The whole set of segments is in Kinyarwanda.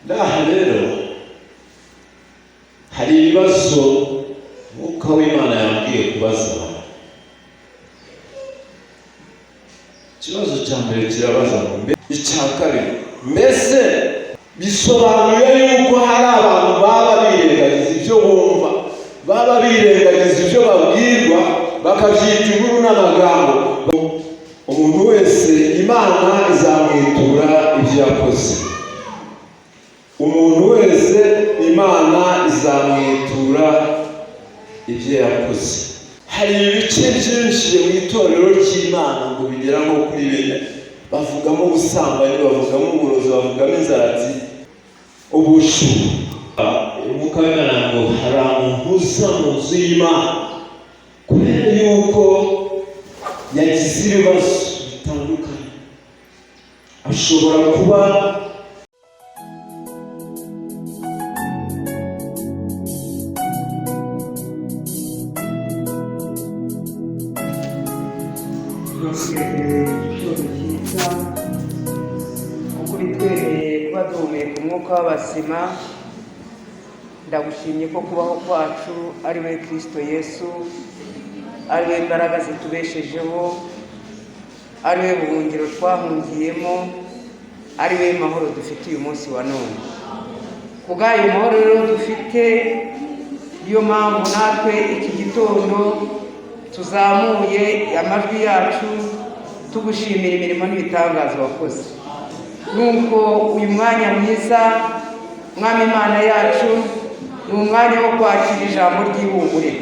Ndaha rero hari ibibazo Mwuka w'Imana yambwiye kubaza. Ikibazo cya mbere kirabaza ngo icya kabiri, mbese bisobanuye yuko hari abantu baba birengagiza ibyo bumva, baba birengagiza ibyo babwirwa, bakabyita inkuru n'amagambo. Umuntu wese Imana izamwitura ibyo yakoze. Umuntu wese Imana izamwitura ibyo yakoze. Hari ibice byinshi mu itorero ry'Imana ngo bigera nko kuri bine. Bavugamo ubusambanyi, bavugamo uburozi, bavugamo inzaratsi, ubushu. Umwuka w'Imana ngo hari umuntu uza mu nzu y'Imana kubera yuko yagize ibibazo bitandukanye. Ashobora kuba kuba duhumeka umwuka w'abazima. Ndagushimye ko kubaho kwacu ari we Kristo Yesu, ari we mbaraga zitubeshejeho, ari we buhungiro twahungiyemo, ari we mahoro dufite uyu munsi wa none. Kubw'ayo mahoro rero dufite, niyo mpamvu natwe iki gitondo tuzamuye amajwi yacu tugushimira imirimo n'ibitangazo wakoze. Nuko uyu mwanya mwiza Mwami Imana yacu ni umwanya wo kwakira ijambo ry'ihumure,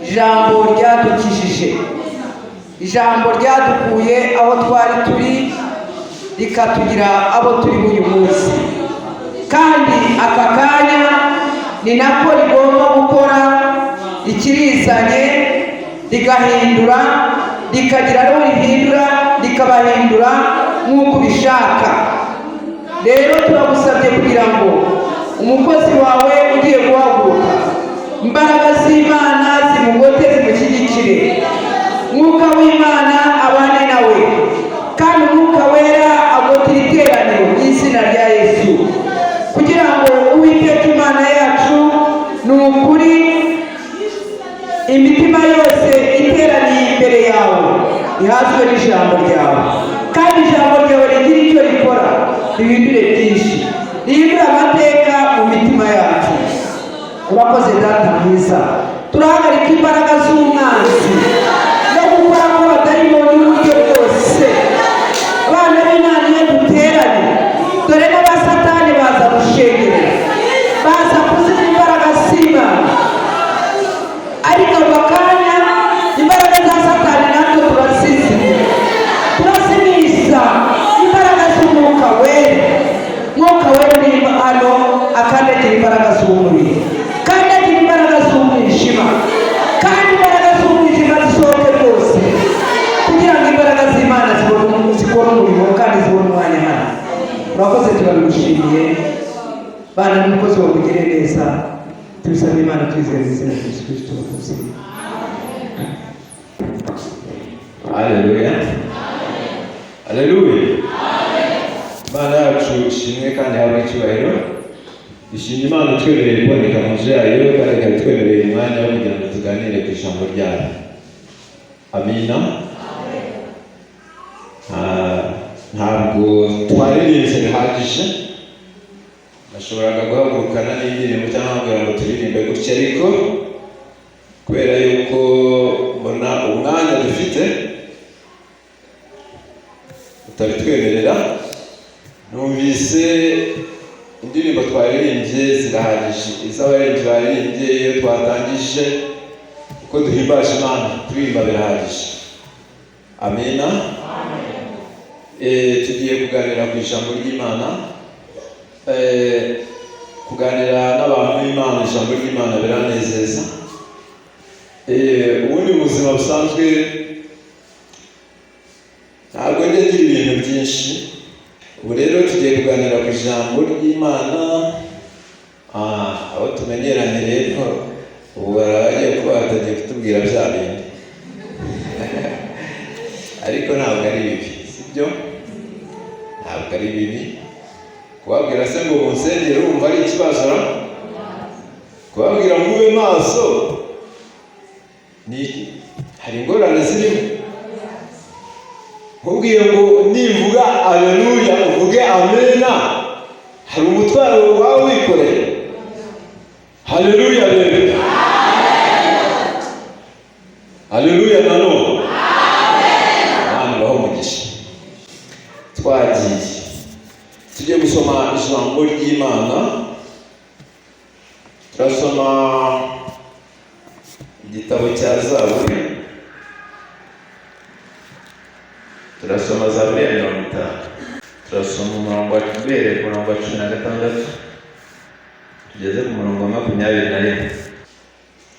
ijambo ryadukijije, ijambo ryadukuye aho twari turi rikatugira abo turi uyu munsi. Kandi aka kanya ni nako rigomba gukora, ikirizanye rigahindura, rikagira abo rihindura, rikabahindura nk'uko ubishaka. Rero turagusabye kugira ngo umukozi wawe ugiye guhaguruka, imbaraga z'Imana zimugote zimushyigikire. Mwuka w'Imana abane nawe, kandi Umwuka Wera agotire iteraniro mu izina rya Yesu, kugira ngo Uwiteka Imana yacu ni ukuri imitima yose iteraniye imbere yawe ihazwe n'ijambo ryawe, kandi ijambo ryawe rigira icyo rikora, rihindure byinshi, rihindure amateka mu mitima yacu. Urakoze Data mwiza. Turahagarika imbaraga z'umwanzi no gukora kw'abadayimoni n'uburyo bwose. Abana b'Imana iyo duteranye, dore n'abasatani baza gushengerera, baza kuzimya imbaraga z'Imana. Ariko ako kanya imbaraga za Satani natwe turazizimya, turazimiza imbaraga z'Umwuka Wera. Mwuka Wera ni hano akandagira imbaraga z'umubiri, kandagira imbaraga z'umwijima, kandi imbaraga z'umwijima zisohoke rwose, kugira ngo imbaraga z'Imana zikore umurimo kandi zibone umwanya hano. Urakoze, turabigushimiye. Bana n'umukozi wawe ugire neza, tubisabye Imana twizeye mu izina rya Yesu Kristo wakoze. Haleluya. Haleluya. Imana yacu ishimwe kandi habe icyubahiro. Ishimye Imana twemereye kuboneka mu nzu yayo, kandi ikaba twemereye umwanya wo kugira ngo tuganire ku ijambo ryayo. Amina. Ntabwo twaririmbye bihagije, nashoboraga guhagurukana n'indirimbo cyangwa kugira ngo turirimbe gutya, ariko kubera yuko mbona umwanya dufite utabitwemerera, numvise indirimbo twaririmbye zirahagije. Iz'abaririmbyi baririmbye iyo twatangije uko duhimbaje Imana turirimba birahagije. Amina. Tugiye kuganira ku ijambo ry'Imana, kuganira n'abantu b'Imana. Ijambo ry'Imana biranezeza. Ubundi mu buzima busanzwe ntabwo ngira ibintu byinshi. Ubu rero tugiye kuganira ku ijambo ry'Imana. Abo tumenyeranye rero ubu baragiye kuba batagiye kutubwira bya bindi ariko ntabwo ari bibi, sibyo? Ntabwo ari bibi. kubabwira se ngo munsengere wumva ari ikibazo, kubabwira mube maso ni hari ingorane zirimo. Nkubwiye ngo nivuga aleluya uvuge amena, hari umutwaro wawe wikoreye. Haleluya rero, haleluya nanone, amen, baho umugisha. Twagiye tujye gusoma ijambo ry'Imana. Turasoma igitabo cya Zaburi, turasoma Zaburi ya 50, turasoma umurongo wa 16 tugeze ku murongo wa 21.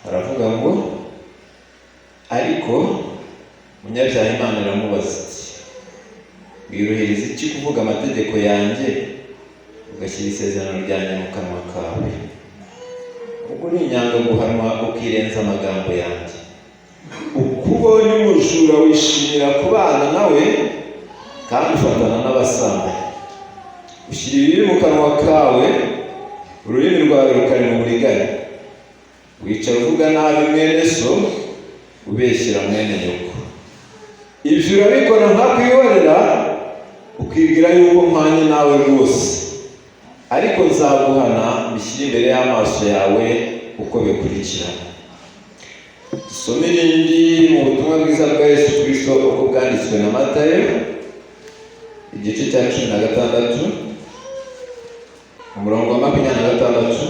Haravuga ngo ariko umunyabyaha Imana iramubaza iti wiruhiriza iki kuvuga amategeko yanjye ugashyira isezerano ryanjye mu kanwa kawe? Ubwo ni inyanga guhanwa ukirenza amagambo yanjye. Uko ubonye umujura wishimira kubana nawe kandi ufatana n'abasambanyi. Ushyira ibibi mu kanwa kawe, ururimi rwawe rukari mu buriganya. Wicara uvuga nabi mwene so, ubeshyira mwene nyoko. Ibyo urabikora nkakwihorera, ukibwira yuko mpanye nawe rwose. Ariko nzaguhana mbishyire imbere y'amaso yawe uko bikurikirana. Dusome irindi mu butumwa bwiza bwa Yesu Kristo uko bwanditswe na Matayo, igice cya 16, umurongo wa 26.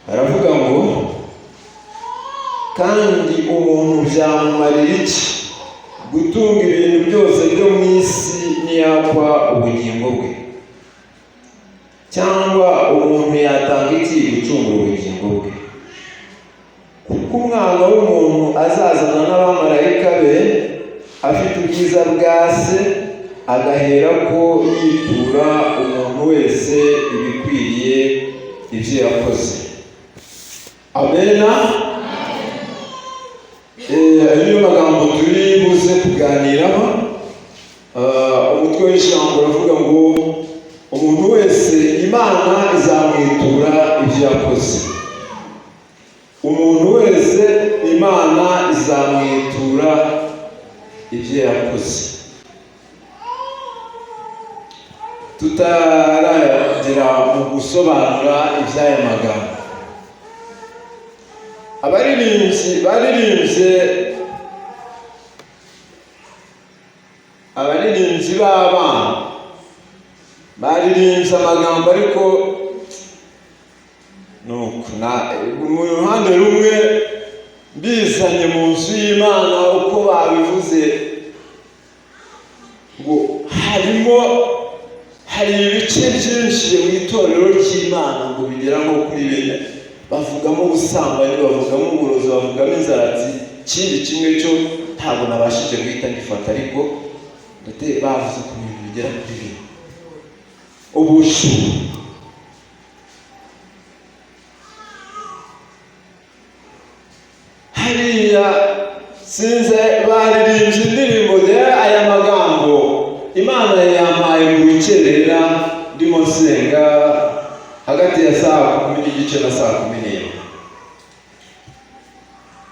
Haravuga ngo kandi umuntu byamumarira iki gutunga ibintu byose byo mu isi ntiyakwa ubugingo bwe? Cyangwa umuntu yatanga iki gucungura ubugingo bwe? Kuko umwana w'umuntu azazana n'abamarayika be afite ubwiza bwa se, agahera ko yitura umuntu wese ibikwiriye ibyo yakoze. Amena. Ayo magambo turi buze kuganiraho. Umutwe w'ijambo uravuga ngo umuntu wese Imana izamwitura ibyo yakoze. Umuntu wese Imana izamwitura ibyo yakoze. Tutaragera mu gusobanura iby'aya magambo, abaririmbyi b'abana baririmbye amagambo, ariko mu ruhande rumwe bizanye mu nzu y'Imana uko babivuze ngo hari ibice byinshi mu itorero ry'Imana ngo bigera nko kuri 4. Bavugamo ubusambanyi, bavugamo uburozi, bavugamo inzaratsi. Ikindi kimwe cyo ntabwo nabashije guhita ngifata, ariko bavuze ku bintu bigera kuri 4. Ubushubu, hariya sinze baririmbye indirimbo aya magambo Imana yampaye mu bicerera ndimo nsenga hagati ya saa 10 na saa 11.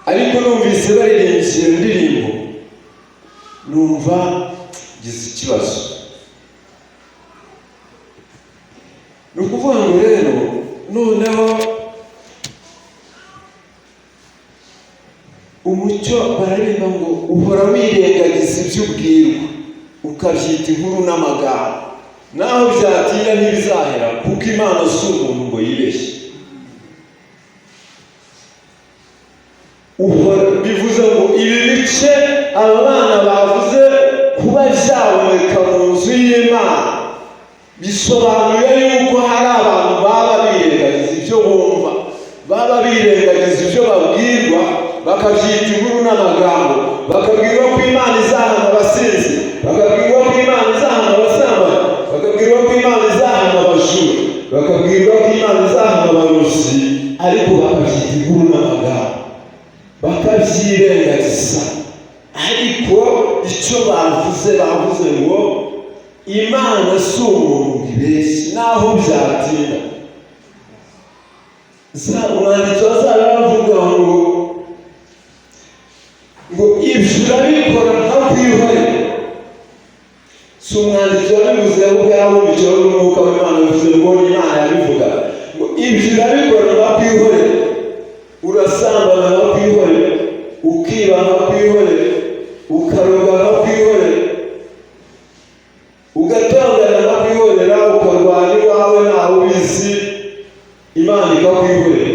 Ariko numvise baririmbye iyo ndirimbo, numva gize ikibazo. Ni ukuvuga ngo rero noneho umucyo bararimba ngo uhora wirengagiza ibyo ubwirwa ukabyita inkuru n'amagambo, naho byatira ntibizahera, kuko Imana si umuntu ngo yibeshye. Bivuze ngo ibi bice aba bana bavuze kuba byaboneka mu nzu y'Imana bisobanuye yuko hari abantu baba birengagiza ibyo bumva, baba birengagiza ibyo babwirwa, bakabyita inkuru n'amagambo. Bakabwirwa ko Imana izahana abasinzi, bakabwirwa ko Imana izahana abasambanyi, bakabwirwa ko Imana izahana abajura, bakabwirwa ko Imana izahana abarozi, ariko bakabyita inkuru n'amagambo, bakabyirengagiza. Ariko icyo bavuze ngo Imana si umuntu ibeshye naho byatinda. Umwanditsi azaravuga ngo ibyo urabikora ntakwihore. Si umwanditsi wabivuze ahubwo yahumbikiwe n'umwuka w'Imana, bivuze ngo Imana yabivuga ngo ibyo urabikora ntakwihore. Urasambana ntakwihore, ukiba ntakwihore, ukaroga ntakwihore, ugatongana ntakwihorera, ukarwanya iwawe ntawe ubizi, Imana ikakwihorera.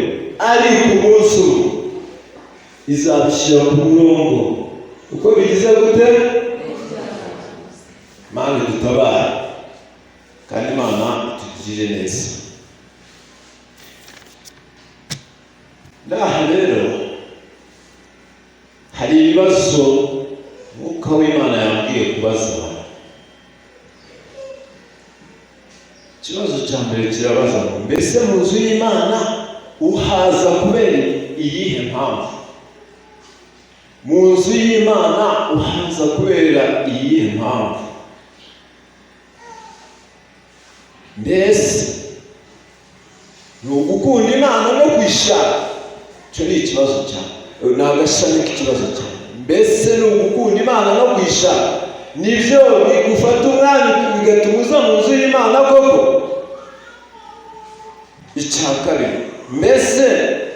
Ariko umunsi umwe izabishyira ku murongo. Uko bigize gute? Mana dutabare kandi Imana itugirire neza. Naha rero hari ibibazo Umwuka w'Imana yambwiye kubaza abantu. Ikibazo cya mbere kirabaza ngo mbese mu nzu y'Imana uhaza kubera iyihe mpamvu? Mu nzu y'Imana uhaza kubera iyihe mpamvu? Mbese ni ugukunda Imana no kwishaka? Icyo ni ikibazo cyane, ni agashami k'ikibazo cyane. Mbese ni ugukunda Imana no kwishaka nibyo bigufata umwanya bigatuma uza mu nzu y'Imana koko? Icya kabiri, mbese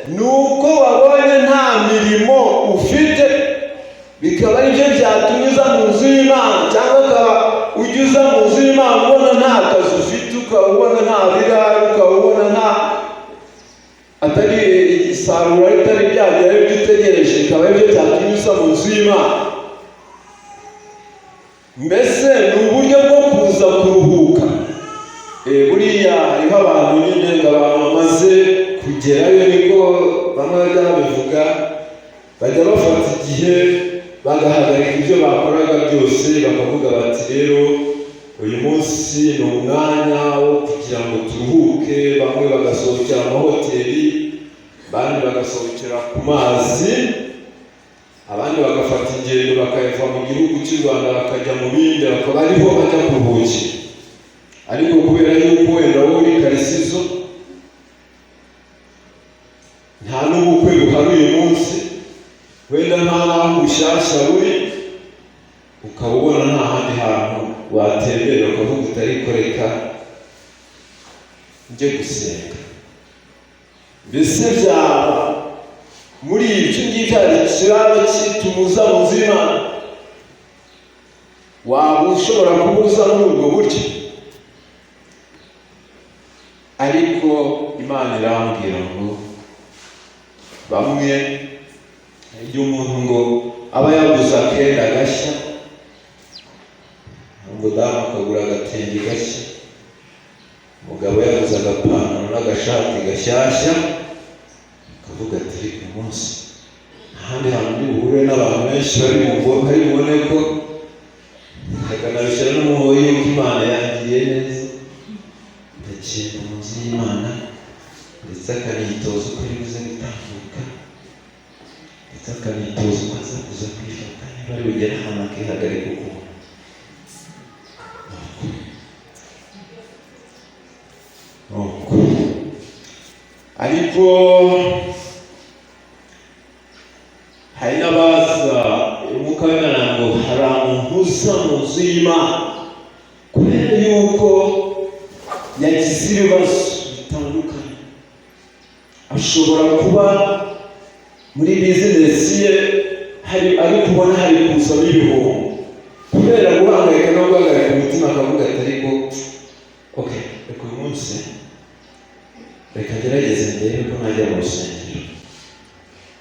ni uko wabonye nta mirimo ufite bikaba aribyo byatumye uza mu nzu y'Imana, cyangwa ukaba ujya uza mu nzu y'Imana ubona nta kazi ufite, ukaba ubona nta birari, ukaba ubona nta atari isarura ritari byagera ibyo utegereje, bikaba aribyo byatumye uza mu nzu y'Imana? Mbese ni uburyo bwo kuza kuruhuka? Buriya hariho abantu nyine ngo abantu bamaze kugerayo, niko bamwe bajya babivuga, bajya bafata igihe bagahagarika ibyo bakoraga byose, bakavuga bati rero uyu munsi ni umwanya wo kugira ngo turuhuke. Bamwe bagasohokera mu mahoteli, abandi bagasohokera ku mazi, abandi bagafata ingendo bakava mu gihugu cy'u Rwanda bakajya mu bindi, bakaba ariho bajya kuruhukira. Ariko kubera yuko wenda wowe uri Karisizo, nta n'ubukwe buhari uyu munsi, wenda nta n'aho bushyashya buri, ukaba ubona nta handi hantu watembera, ukavuga utariko reka njye gusenga. Mbese byaba muri ibyo ngibyo hari ikiraro kitumuza mu nzu y'Imana? Waba ushobora kubuza muri ubwo buryo? Ariko Imana irambwira ngo bamwe, iyo umuntu ngo aba yaguze akenda gashya, umudamu akagura agatenge gashya, umugabo yaguze agapantaro n'agashati gashyashya, akavuga ati uyu munsi ahandi hantu ndi buhure n'abantu benshi bari bubone ko akanabishyira n'umuhoyi yuko Imana yangiriye neza, ndagenda mu nzu y'Imana, ndetse akanitoza uko ari buze gutambuka, ndetse akanitoza uko aza kuza kwifata niba ari bugere ahantu akihagarika ukuntu. Ariko hari n'abaza Umwuka w'Imana ngo hari umuntu uza mu nzu y'Imana kubera yuko yagize ibibazo bitandukanye. Ashobora kuba muri bizinesi ye ari kubona hari kuzamo ibihombo, kubera guhangayika no guhagarika umutima, akavuga ati ariko reka uyu munsi reka ngerageze ndebe ko najya mu rusengero.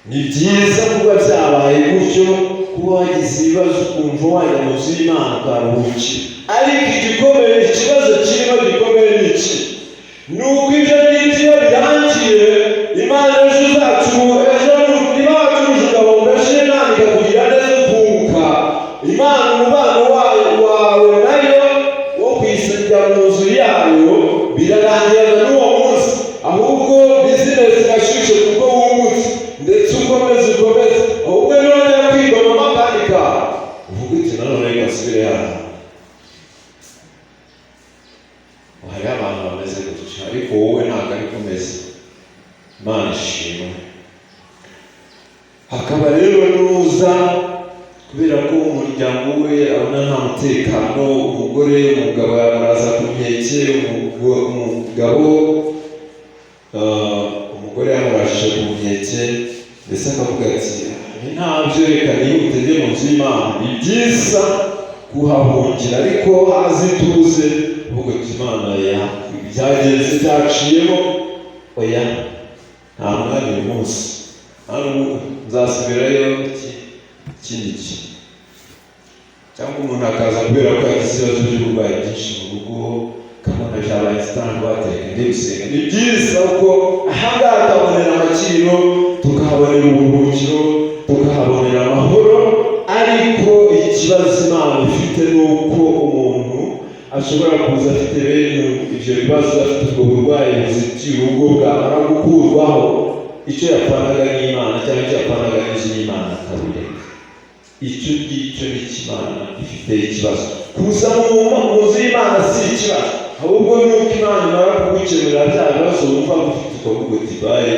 Ni byiza kuba byabaye gutyo, kuba wagize ibibazo ukumva wajya mu nzu y'Imana ukaruhukira. Ariko igikomeye, ikibazo kirimo gikomeye ni iki? Ni uko ibyo ngibyo birangiye, Imana ejo niba wacuruje ugahomba, ejo Imana ikakugira neza ukunguka. Imana umubano wawe nayo wo kwisengera mu nzu yayo birarangirana n'uwo munsi, ahubwo bizinesi irashyushye kuko wungutse, ndetse ukomeze, ahubwo none yo kwigomamo akandi kawe, uvuga uti nanone gasubire hano. hari abantu bameze gutyo, ariko wowe ntabwo ari kumeze. Imana ishimwe. Hakaba rero nuza kubera ko umuryango we abona nta mutekano, umugabo yamuraza ku nkeke, umugore yamurashije ku nkeke, mbese akavuga ati ntabyo, reka nihutege mu nzu y'Imana. Ni byiza kuhahungira, ariko hazi tuze uvuga ati Imana byagenze byaciyemo, oya nta mwanya uyu munsi, hano nzasubirayo ikindi gihe. Cyangwa umuntu akaza kubera ko yagize ibibazo by'uburwayi byinshi mu rugo, kabona byabaye insitani bateka ndi gusenga. Ni byiza ko ahangaha tuhabonera amakiriro, tukahabonera uburuhukiro, tukahabonera amahoro. Ariko ikibazo Imana ifite ni uko umuntu ashobora kuza afite bene ibyo bibazo, afite ubwo burwayi buzitiye urugo, bwamara gukurwaho icyo yapfanaga n'Imana cyangwa icyo yapfanaga n'inzu y'Imana akabireka. Icyo ngicyo ni Imana ifite ikibazo. Kuza mu nzu y'Imana si ikibazo, ahubwo ni uko Imana imara kugukemurira bya bibazo wumva ufite, ukavuga uti baye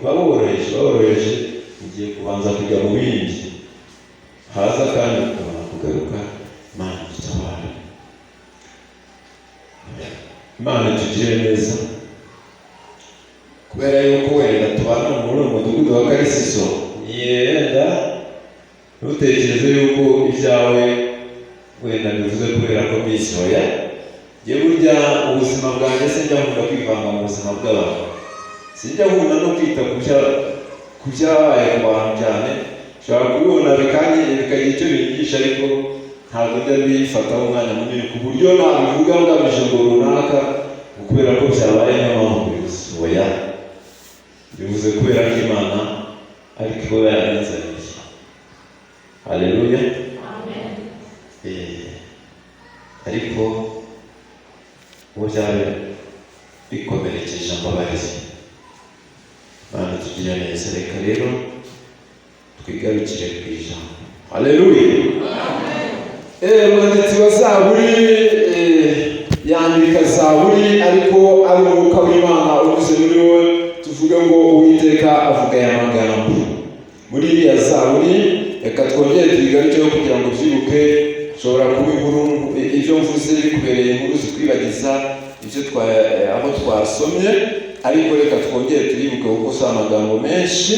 baboroheje, ugiye kubanza kujya mu bindi, haza kandi ukabona kugaruka. Imana idutabare. Imana itugire neza. Kubera yuko wenda tubana muri uyu mudugudu wa Karisiso, yenda ntutekereze yuko ibyawe wenda bivuze kubera ko mbisi, oya. Njye burya ubuzima bwanjye sinjya nkunda kwivanga mu buzima bw'abantu, sinjya nkunda no kwita ku byabaye ku bantu cyane. Ushobora kubibona bikagira icyo bigisha, ariko ntabwo njya bifataho umwanya munini ku buryo nabivuga ngamije ngo runaka kubera ko byabaye nk'amahoro bivuze, oya. Bivuze kubera ko Imana ariko iba yaranzaniye. Haleluya. Amen. Ariko uwo byaba bikomerekeje amabarizo. Imana tugira neza. Reka rero twigarukire ku ijambo. Haleluya. Amen. Umwanditsi wa Zaburi yandika Zaburi, ariko ari umwuka w'Imana unyuze muri we. Tuvuga ngo Uwiteka avuga aya magambo muri iriya Zaburi. Reka twongere tuyigarukeho kugira ngo byibuke. Ushobora kuba inkuru, ibyo mvuze bikubereye inkuru zitwibagiza aho twasomye, ariko reka twongere tuyibuke kuko si amagambo menshi.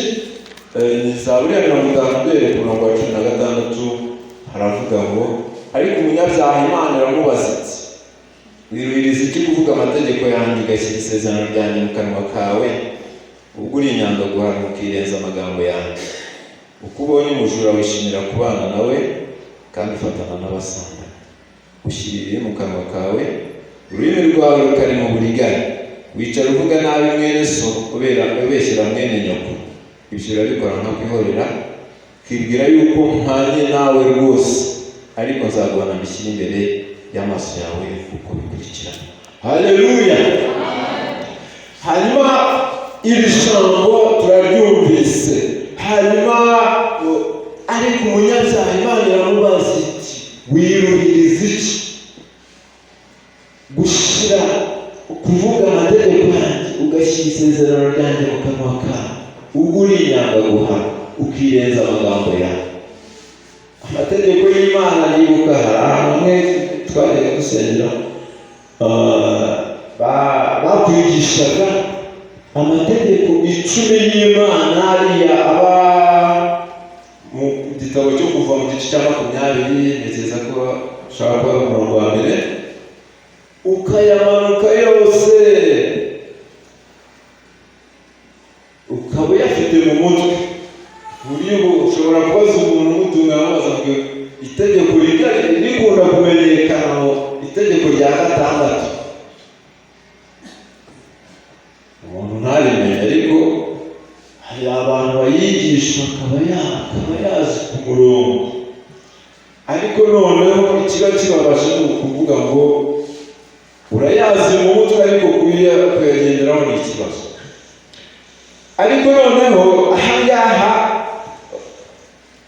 Ni Zaburi ya 50 ku murongo wa 16 haravuga ngo, ariko umunyabyaha Imana iramubaza iti, wiruhiriza iki kuvuga amategeko yanjye ugashyira isezerano ryanjye mu kanwa kawe? Ubwo uri inyangaguhana ukirenza amagambo yanjye. Uko ubonye umujura wishimira kubana nawe, kandi ufatana n'abasanga. Ushyirire mu kanwa kawe, ururimi rwawe rukari mu buriganya. Wicara uvuga nabi mwene so, ubeshyera mwene nyoko. Ibyo urabikora nka kwihorera, ukibwira yuko mpanye nawe rwose, ariko nzaguhana mbishyire imbere y'amaso yawe uko bikurikirana. Haleluya. Hanyuma iri jambo turaryumvise. Hanyuma ariko umunyabyaha Imana iramubaza iti, wiruhiriza iki gushyira kuvuga amategeko yanjye ugashyira isezerano ryanjye mu kanwa kawe? Ubwo uri inyangaguhana ukirenza amagambo yawe. Amategeko y'Imana nibuka hari hamwe twajyaga dusengera, bakwigishaga amategeko 10 y'Imana. Hariya aba mu gitabo cyo kuva mu gice cya 20, ntekereza ko ushaka kuba mu murongo wa mbere, ukayamanuka yose ukaba uyafite mu mutwe. Buriya ushobora kubaza umuntu umutunga amabaza ngo itegeko rikunda kumenyekana, itegeko rya 6 umuntu ntarimenye, ariko hari abantu bayigisha akaba yazi ku murongo. Ariko noneho ikiba kibabaje ni ukuvuga ngo urayazi mu mutwe, ariko kuyagenderaho ni ikibazo. Ariko noneho ahangaha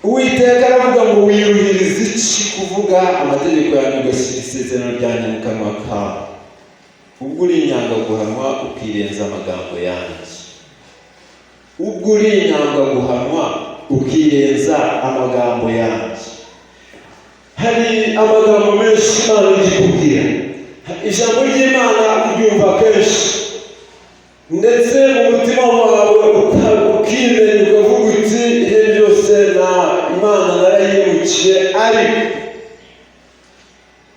Uwiteka aravuga ngo wiruhiriza iki kuvuga amategeko yanjye ugashyira isezerano ryanjye mu kanwa kawe, ubwo uri inyangaguhanwa ukirenza amagambo yanjye, ubwo uri inyangaguhanwa ukirenza amagambo yanjye. Hari amagambo menshi Imana igikubwira, ijambo ry'Imana uryumva kenshi, ndetse mu mutima wawe ukimenya ukavuga uti ihe byose na Imana narayimukiye, ariko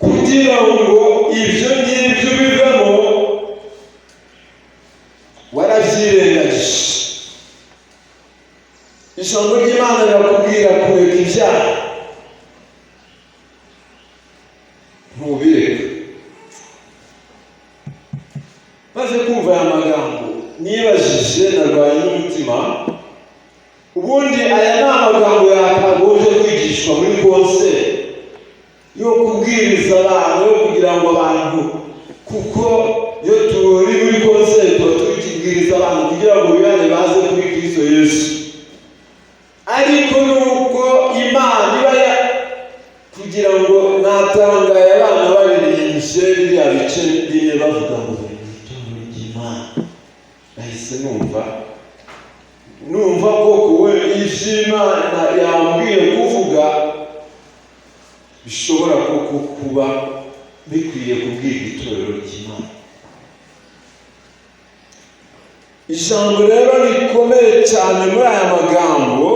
kugira ngo ibyo ngibyo bivemo warabyirengagije. Ijambo ry'Imana rirakubwira kureka ibyaha, ntubireke. Maze kumva aya magambo nibajije, narwaye n'umutima. Ubundi aya ni amagambo yakagombye kwigishwa muri konseri yo kubwiriza abantu, yo kugira ngo abantu, kuko iyo turi muri konseri tuba tubikibwiriza abantu kugira ngo bihane baze kuri Kristo Yesu. Ariko nuko Imana iba kugira ngo natangaye abana baririmbye biriya bice bine bavuga ngo itorero ry'Imana, nahise numva koko we ivyo Imana yambwiye kuvuga bishobora koko kuba bikwiye kubwirwa itorero ry'Imana. Ijambo rero rikomeye cyane muri aya magambo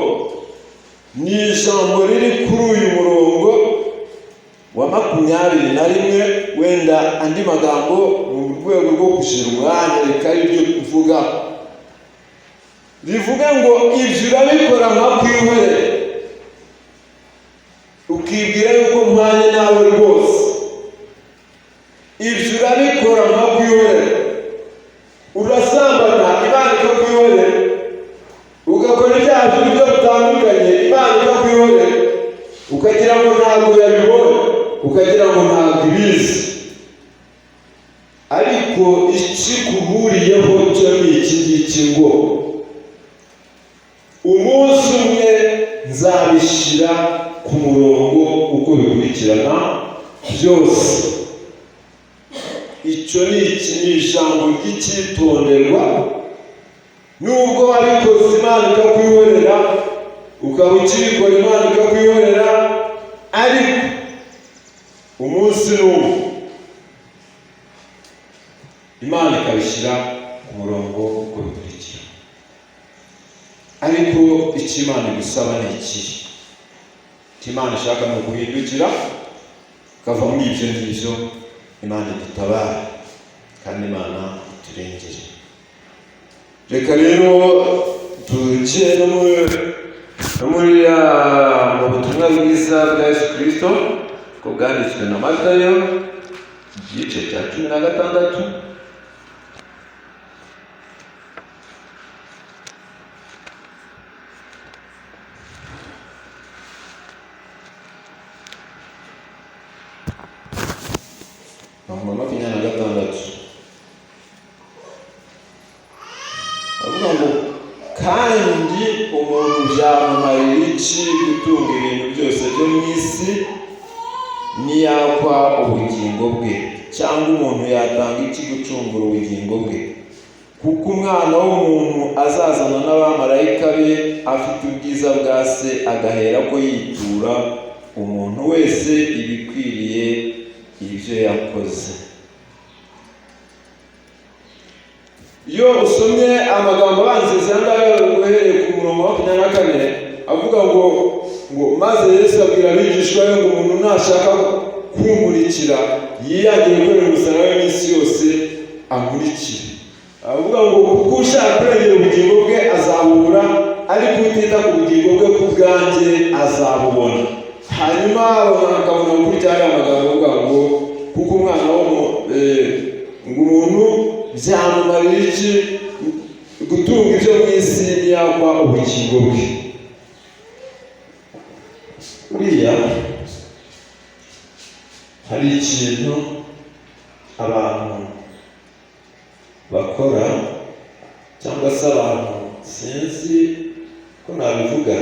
ni ijambo riri kuri uyu murongo wa 21. Wenda andi magambo mu rwego rwo gushyira umwanya reka aribyo kuvuga, rivuga ngo ibyo urabikora nka kwihorera, ukibwira yuko mpanye nawe rwose. Ibyo urabikora nka kwihorera, urasambana Imana ikakwihorera, ugakora ibyaha by'uburyo butandukanye Imana ikakwihorera, ukagira ngo ntabwo yabibona, ukagira ngo ntabwo ibizi. Ariko ikikuhuriyeho cyo ni iki ngiki ngo umunsi umwe nzabishyira ku murongo uko bikurikirana byose. Icyo ni ijambo ry'icyitonderwa. Nubwo wabikoze Imana ikakwihorera, ukaba ukibikora Imana ikakwihorera, ariko umunsi n'umwe Imana ikabishyira ku murongo uko bikurikira. Ariko icyo Imana igusaba ni iki? Icyo Imana ishaka ni uguhindukira ukava muri ibyo ngibyo, Imana idutabara kandi Imana iturengere. Reka rero tujye no muri mu butumwa bwiza bwa Yesu Kristo ko bwanditswe na Matayo igice cya 16. Avuga ngo kandi umuntu byamumarira iki gutunga ibintu byose byo mu isi niyakwa ubugingo bwe, cyangwa umuntu yatanga iki gucungura ubugingo bwe? Kuko umwana w'umuntu azazana n'abamarayika be afite ubwiza bwa se, agahera ko yitura umuntu wese ibikwiriye ibyo yakoze. Iyo usomye amagambo abanziriza ngayo uhereye ku murongo wa 24 avuga ngo maze Yesu abwira abigishwa be ngo umuntu nashaka kumurikira yiyangire gukorera umusaraba w'iminsi yose ankurikire. Avuga ngo kuko ushaka kurengera ubugingo bwe azabubura, ariko utita ku bugingo bwe ku bwanjye azabubona. Hanyuma akabona gukurikira amagambo avuga ngo kuko umwana umuntu byamumarira iki gutunga ibyo mu isi niyakwa ubugingo bwe. Uriya hari ikintu abantu bakora cyangwa se abantu sinzi ko nabivuga,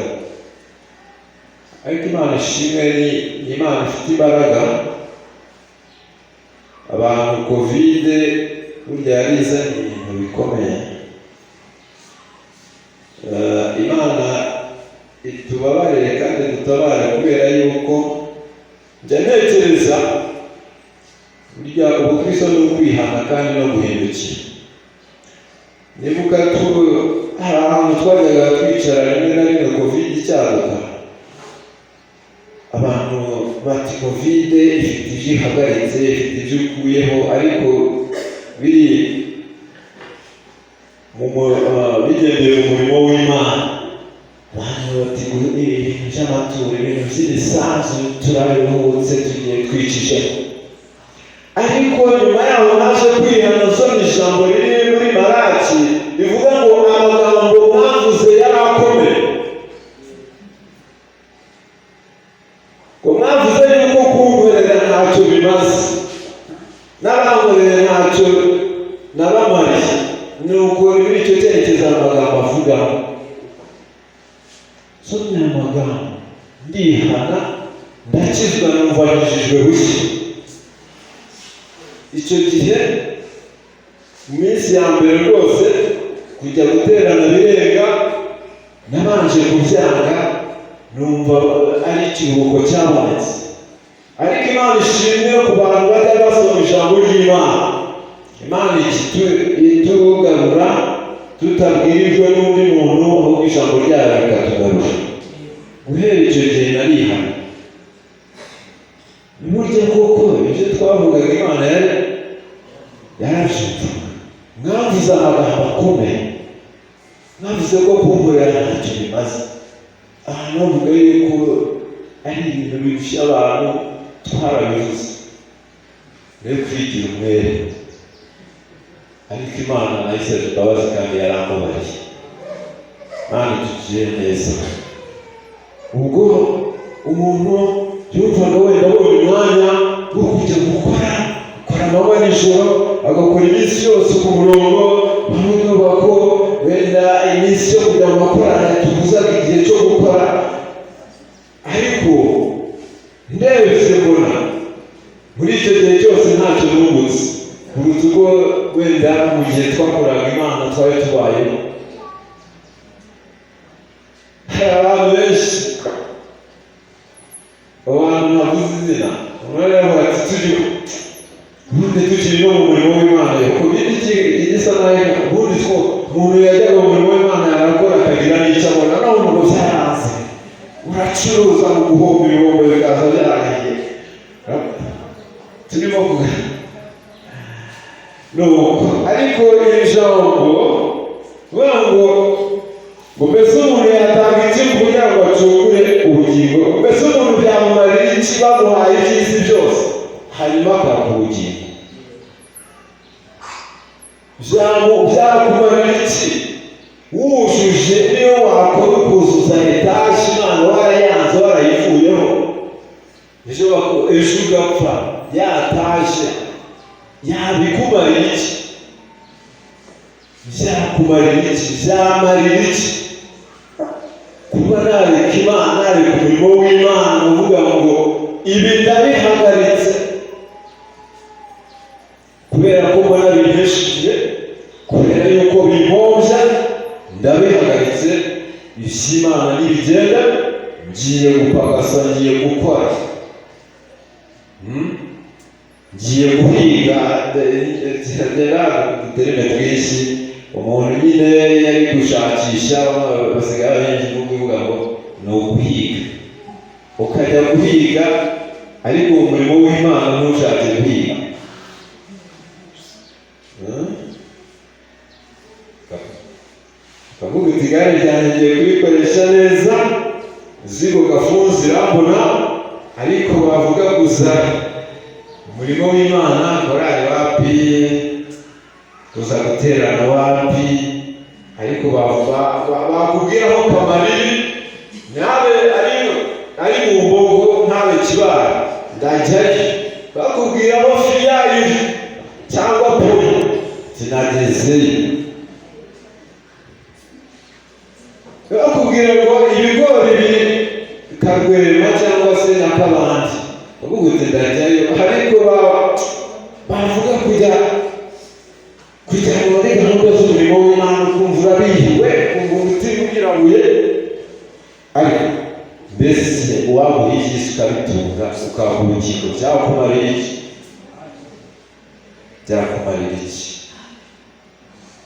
ariko Imana ishimwe ni Imana ifite imbaraga. abantu kovide burya yarizanye ibintu bikomeye. Imana itubabarire kandi dutabare, kubera yuko njya ntekereza burya ubukristo ni ukwihana kandi no guhindukira. Nibuka hari ahantu twajyaga twicara rimwe na rimwe kovide icyaduka, abantu bati kovide ifite ibyo ihagaritse, ifite ibyo ukuyeho, ariko biri bigendeye mu murimo w'Imana. Abantu bati ibintu by'amaturo, ibintu by'imisanzu turabiruhutse, tugiye kwicisha. Ariko nyuma yaho naje kwihana nsoma ijambo riri muri Malaki rivuga ngo amagambo mwavuze yari akomeye. Ngo mwavuze yuko kunkorera ntacyo bimaze, n'abankorera ntacyo nabamariye. Nuko muri icyo cyerekezo amagambo avuga, nsomye amagambo ndihana, ndakizwa, numva nkijijwe bushya. Icyo gihe mu minsi ya mbere rwose kujya guterana birenga, nabanje kubyanga, numva ari ikiruhuko cyabonetse. Ariko Imana ishimwe ku bantu bajya basoma ijambo ry'Imana. Imana itugarura tutabwirijwe n'undi muntu, ahubwo ijambo ryayo rikatugarura. Guhera icyo gihe narihana. Burya koko ibyo twavugaga Imana yarabishinze. Mwavuze amagambo akomeye, mwavuze ko kunkorera ntacyo bimaze. Aha navuga yuko ari ibintu birushya abantu, twarabivuze rero kwigira umwere. Ariko Imana nayiseje imbabazi kandi yarambabariye. Imana itugirire neza. Ubwo umuntu yumvaga wenda abonye umwanya wo kujya gukora amanywa n'ijoro, agakora iminsi yose ku murongo, bavuga ko wenda iminsi yo kujya mu makorana tubuzaga igihe cyo gukora. Ariko ndebye mbona muri icyo gihe cyose ntacyo nungutse, kuruta uko wenda mu gihe twakoraga Imana twari tubayeho. Hari abantu benshi, abantu navuze izina, umwanya yavuga ati tukiri no mu murimo w'Imana. Kuko igisa nayo ubundi two umuntu yajyaga mu murimo w'Imana yarakora akagira n'icyo abona, naho umuntu byaranze, uracuruza mu guhomba ibihombo bikaza byarahiye. Turimo kuvuga ariko iri jambo vuga ngo mbese umuntu yatanga iki kugira ngo acungure ubugingo? Mbese umuntu byamumarira iki bamuhaye iby'isi byose hanyuma akabura ubugingo? Byakumarira iki wujuje niyo wakora ukuzuza etaje Imana warayanze warayivuyeho, ejo ugapfa yataje, yabikumarira iki? Byakumarira iki? Byamarira iki kuba nareka Imana, nareka umurimo w'Imana, uvuga ngo ibi ndabihagaritse kubera ko mbona binteshije, kubera yuko bimpombya, ndabihagaritse. Iby'Imana nibigenda, ngiye gupagasa, ngiye gukora, ngiye guhiga. Uduterime twinshi umuntu nyine yari gushakisha, basigaye benshi kuvuga ngo ni uguhiga. Ukajya guhiga, ariko umurimo w'Imana ntushake guhiga. Ukavuga uti igare ryanjye ngiye kurikoresha neza, zigo gafunze irambona, ariko bavuga gusa umurimo w'Imana, korali wapi, tuza guterana wapi, ariko bakubwiraho kamariri nawe ari mu mbogo, ntawe kibara ndajyayo. Bakubwiraho fiyari cyangwa poli, sinagezeyo. Bakubwira ngo ibigori biri Karwema cyangwa se Nyakabandi, uvuga uti ndajyayo. Ariko bavuga ukaka ubugingo byakumarira iki? Byakumarira iki?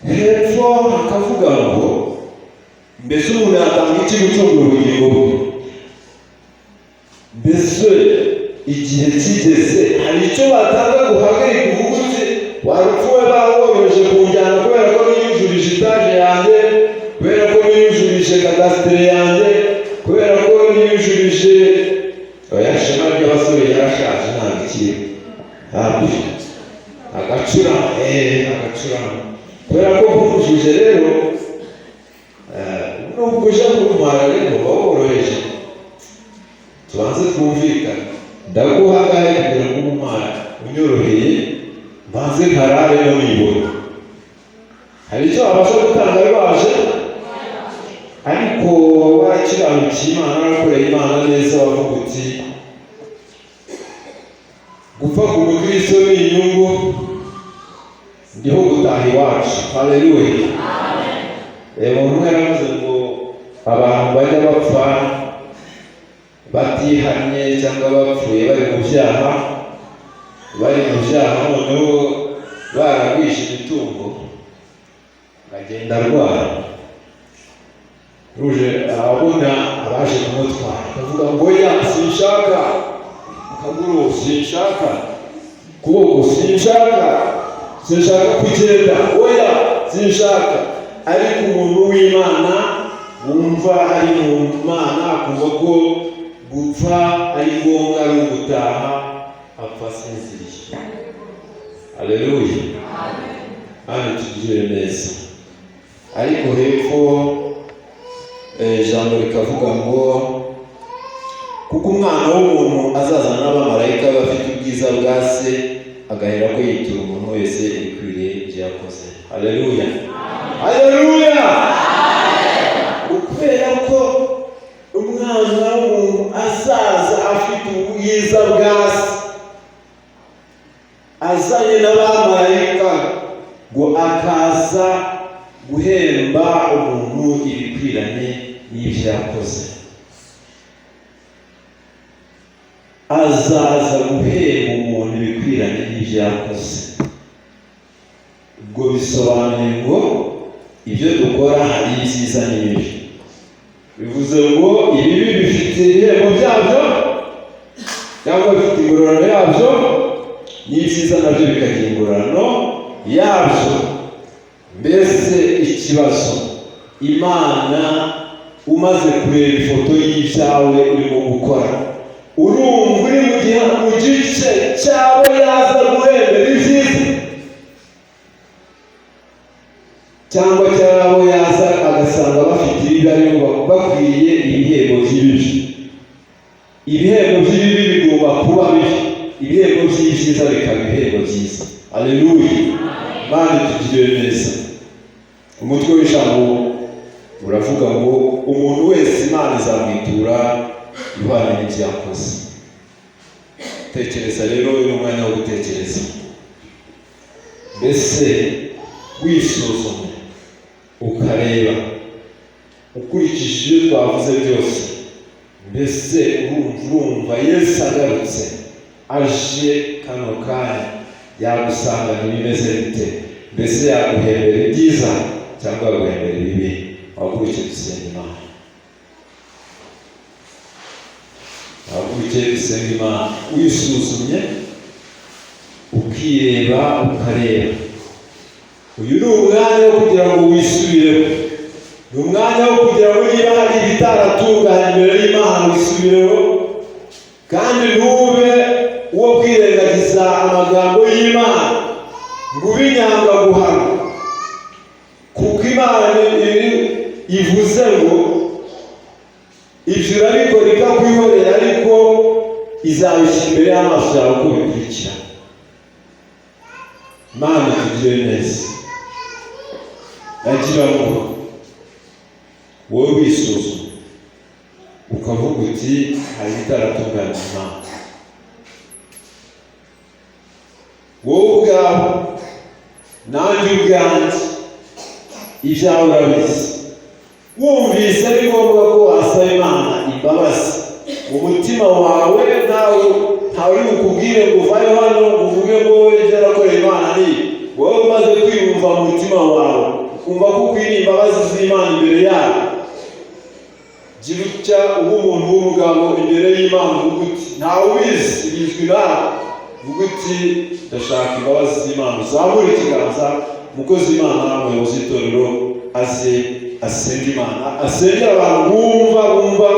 Hepfo hakavuga ngo mbese umuntu yatanga iki gucungura ubugingo bwe? Mbese igihe kigeze hari icyo batanga guhagarika uvuga uti warupfuwe baworoheje kunjyana kubera ko niyujurije itaje yanjye, kubera ko niyujurije kadasitere yanjye, kubera ko niyujurije oya shema ry'abasore yarashaje ntabwo ikiri hafi agacurama kubera ko nkujuje rero nubwo uje kumara rero woroheje tubanze twumvikane ndaguhagaye kugira ngo umumara unyoroheye mbanze nkarare no mwibona. Hari icyo abasha gutanga rwaje ariko warakiranukiye Imana warakoreye Imana neza wavuga uti gupfa ku mukristo ni inyungu ndiho gutaha iwacu. Haleluya. Umuntu yaravuze ngo abantu bajya bapfa batihanye cyangwa bapfuye bari mu byaha noneho baragwisha imitungo agenda arwara ruje abona abaje kumutwara akavuga ngo ya sinshaka akaguru sinshaka kuboko sinshaka kugenda oya sinshaka. Ariko umuntu w'Imana wumva ari mu Mana akumva ko gupfa ari ngombwa ari ugutaha apfa asinziriye. Haleluya. Amen. Tugire neza. Ariko hepfo ijambo rikavuga ngo kuko umwana w'umuntu azazana n'abamarayika bafite ubwiza bwa se agahera ko yitura umuntu wese ibikwiriye ibyo yakoze. Haleluya. Haleluya. Kubera ko umwana w'umuntu azaza afite ubwiza bwa se azanye n'abamarayika ngo akaza guhemba umuntu ibikwiranye n'ibyo yakoze. Azaza guhemba umuntu ibikwiranye n'ibyo yakoze. Ubwo bisobanuye ngo ibyo dukora hari ibyiza n'ibibi. Bivuze ngo ibibi bifite ibihembo byabyo cyangwa bifite ingororano yabyo, n'ibyiza nabyo bikagira ingororano yabyo. Mbese ikibazo Imana umaze kureba ifoto y'ibyawe urimo gukora, urumva uri mu gice cyawe yaza guhembera ibyiza cyangwa cyabo yaza agasanga bafite ibibi ariko bakwiriye ibihembo by'ibibi. Ibihembo by'ibibi bigomba kuba bibi, ibihembo by'ibyiza bikaba ibihembo byiza. Haleluya. Mana tugire neza. Umutwe w'ijambo uravuga ngo umuntu wese Imana izamwitura ibihwanye n'ibyo yakoze. Tekereza rero uyu mwanya wo gutekereza. Mbese wisuzuma ukareba ukurikije ibyo twavuze byose, mbese urumva Yesu agarutse aje kano kanya yagusanga ntibimeze bite? Mbese yaguhembera ibyiza cyangwa yaguhembera ibibi? Wahagurukiye dusenga Imana. Wahagurukiye dusenga Imana wisuzumye ukireba ukareba. Uyu ni umwanya wo kugira ngo wisubireho. Ni umwanya wo kugira ngo niba hari ibitaratunganye imbere y'Imana wisubireho, kandi ntube uwo kwirengagiza amagambo y'Imana ngo ube inyangaguhana, kuko Imana ivuze ngo ibyo urabikora ikakwihorera ariko izabishyira imbere y'amaso yawe uko bikurikira. Mana tugire neza. Nagira ngo wowe wisuzuma ukavuga uti hari ibitaratunganye Imana. Wowe ubwawe nanjye ubwanjye ibyawe urabizi. Wumvise ari ngombwa ko wasaba Imana imbabazi mu mutima wawe, nawe ntawe uri bukubwire ngo uvayo hano uvuge ngo ibyo nakoreye Imana ni wowe umaze kwiyumva mu mutima wawe ukumva ko ukwiriye imbabazi z'Imana imbere yawe. Gira utya uba umuntu w'umugabo imbere y'Imana uvuga uti ntawe ubizi ibizwi nawe, uvuga uti ndashaka imbabazi z'Imana. Uzamure ikiganza, umukozi w'Imana n'umuyobozi w'itorero aze asenge Imana, asengera abantu bumva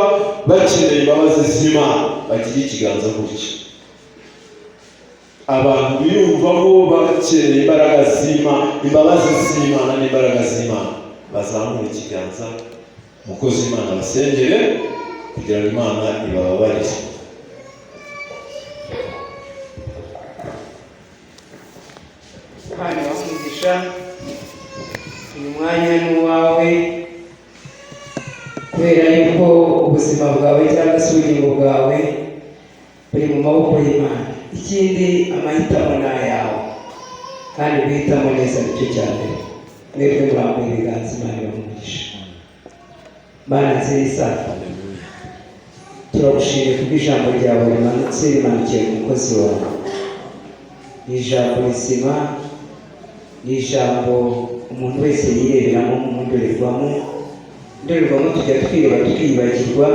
bakeneye imbabazi z'Imana. Bagire ikiganza gutya. Abantu biyumvamo bakeneye imbaraga z'Imana, imbabazi z'Imana n'imbaraga z'Imana, bazamure ikiganza, umukozi w'Imana basengere kugira ngo Imana ibababarire. Hano bamugisha uyu mwanya n'uwawe, kubera yuko ubuzima bwawe cyangwa se ubugingo bwawe buri mu maboko y'Imana. Ikindi amahitamo ni ayawe, kandi guhitamo neza nicyo cya mbere. Mwebwe murambuye ibiganza, Imana ibamugisha. Mana nziza, turagushimiye kubw'ijambo ryawe rimanutse rimanukiye ku mukozi wawe. Ni ijambo rizima, ni ijambo umuntu wese yireberamo mu ndorerwamo tujya twireba twiyibagirwa,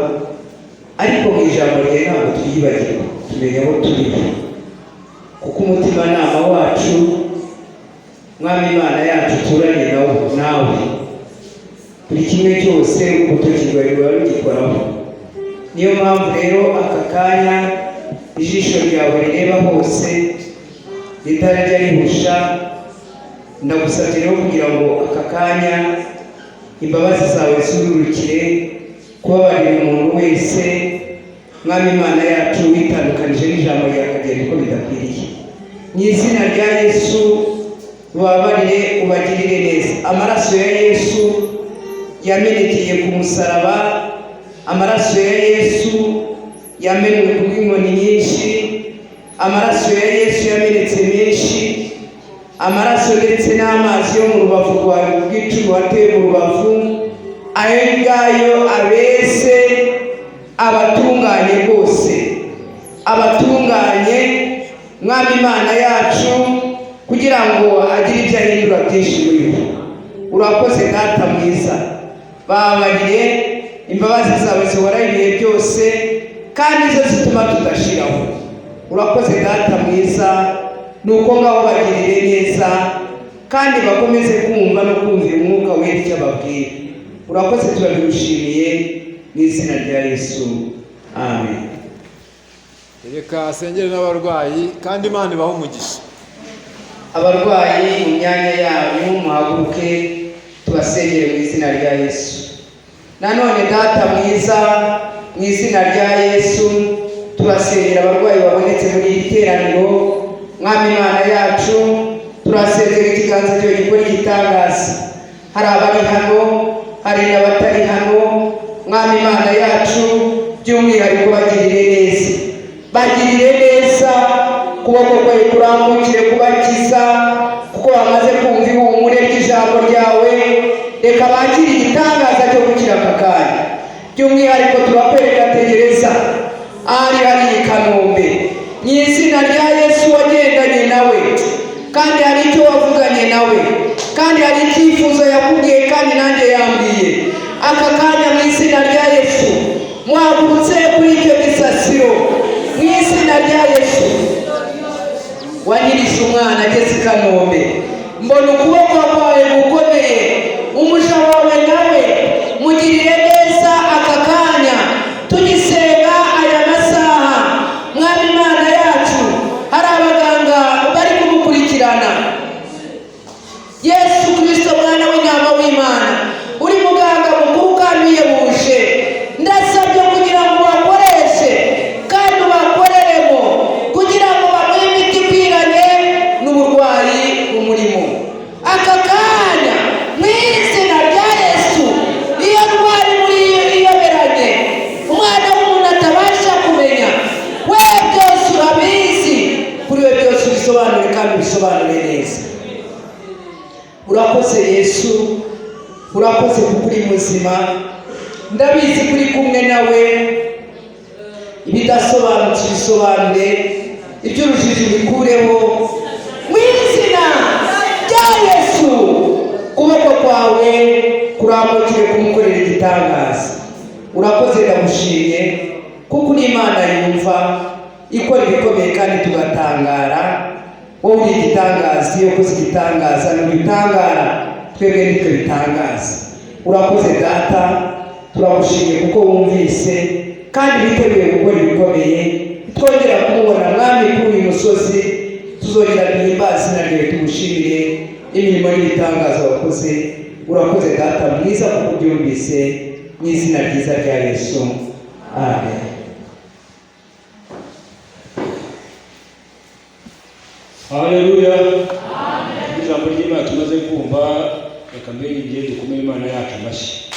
ariko mu ijambo ryawe ntabwo twiyibagirwa, tumenya aho turi, kuko umutimanama wacu Mwami Imana yacu turanye nawe, buri kimwe cyose urutoki rwawe ruba rugikoraho. Niyo mpamvu rero aka kanya ijisho ryawe rireba hose ritarajya rihusha, ndagusabye rero kugira ngo aka kanya imbabazi zawe zururukire kubabarira umuntu wese Mwami Imana yacu witandukanije n'ijambo ryawe akagenda uko bidakwiriye. Mu izina rya Yesu ubabarire, ubagirire neza. Amaraso ya Yesu yamenekeye ku musaraba, amaraso ya Yesu yamenwe ku bw'inkoni nyinshi, amaraso ya Yesu yamenetse menshi, amaraso ndetse n'amazi yo mu rubavu rwawe bw'icumi wateye mu rubavu, ayo ngayo abese abatunganye rwose, abatunganye Mwami Imana yacu, kugira ngo agire ibyo ahindura byinshi muri bo. Urakoze Data mwiza, babarire, imbabazi zawe zihora ibihe byose, kandi zo zituma tudashiraho. Urakoze Data mwiza, nuko ngaho bagirire neza, kandi bakomeze kumva no kumvira umwuka wera icyo ababwira. Urakoze, turabigushimiye mu izina rya Yesu, amen. Reka asengere n'abarwayi, kandi Imana ibahe umugisha. Abarwayi mu myanya yanyu muhaguruke tubasengere mu izina rya Yesu. Nanone Data mwiza, mu izina rya Yesu turasengera abarwayi babonetse muri iri teraniro. Mwami Imana yacu, turasengera ikiganza cyawe gikora igitangaza. Hari abari hano, hari n'abatari hano. Mwami Imana yacu, by'umwihariko bagirire neza, bagirire neza, kuboko kwawe kurambukire kubakiza, kuko bamaze kumva ihumure ry'ijambo ryawe. Reka bakire igitangaza cyo gukira aka kanya. By'umwihariko turakwereka tegereza ari i Kanombe, mu izina rya Yesu wagendanye nawe, kandi hari icyo wavuganye nawe, kandi hari icyifuzo yakubwiye, kandi nanjye yambwiye. Aka kanya mu izina rya Yesu mwagurutse kuri icyo gisasiro, mu izina rya Yesu. Wanyirije umwana ageze i Kanombe, mbona ukuboko kwawe gukomeye, umuja wawe nawe mugirire neza aka kanya tugisenga aya masaha. Mwami Imana yacu, hari abaganga bari kumukurikirana. Yesu Kristo mwana w'intama w'Imana, uri muganga mukuru kandi wiyebuje, ndasabye kugira ngo bakoreshe kandi ubakoreremo, kugira ngo bamuhe imiti ikwiranye n'uburwayi bumurimo. Aka kanya mu izina rya Yesu, iyo ndwara muri iyo iyoberanye umwana w'umuntu atabasha kumenya, we byose urabizi, kuri we byose ubisobanure kandi ubisobanure neza. Urakoze Yesu, urakoze kuko uri muzima, ndabizi kuri kumwe nawe, ibidasobanutse bisobanure, iby'urujijo bikureho mu izina rya Yesu. Ukuboko kwawe kurambukire kumukorera igitangaza. Urakoze, ndagushimye kuko uri Imana yumva ikora ibikomeye kandi tugatangara. Wowe uri igitangaza, iyo ukoze igitangaza ntibitangara, twebwe nitwe bitangaza. Urakoze Data, turagushimye kuko wumvise kandi biteguye gukora ibikomeye. Twongera kumubona Mwami kuri uyu musozi, tuzongera guhimbaza izina ryawe, tugushimire imirimo n'ibitangaza wakoze. Urakoze Data mwiza kuko ubyumvise, mu izina ryiza rya Yesu, amen. Haleluya. Ijambo ry'Imana tumaze kumva, reka mbere igihe dukomere Imana yacu amashyi.